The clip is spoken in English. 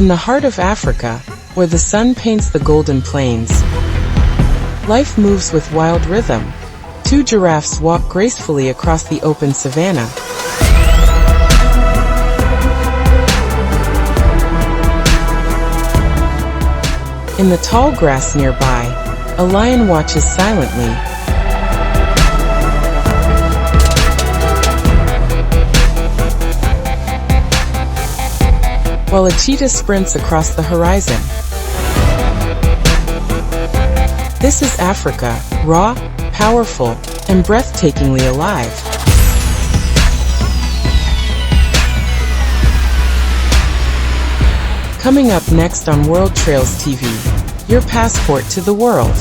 In the heart of Africa, where the sun paints the golden plains, life moves with wild rhythm. Two giraffes walk gracefully across the open savanna. In the tall grass nearby, a lion watches silently. While a cheetah sprints across the horizon. This is Africa, raw, powerful, and breathtakingly alive. Coming up next on World Trails TV, your passport to the world.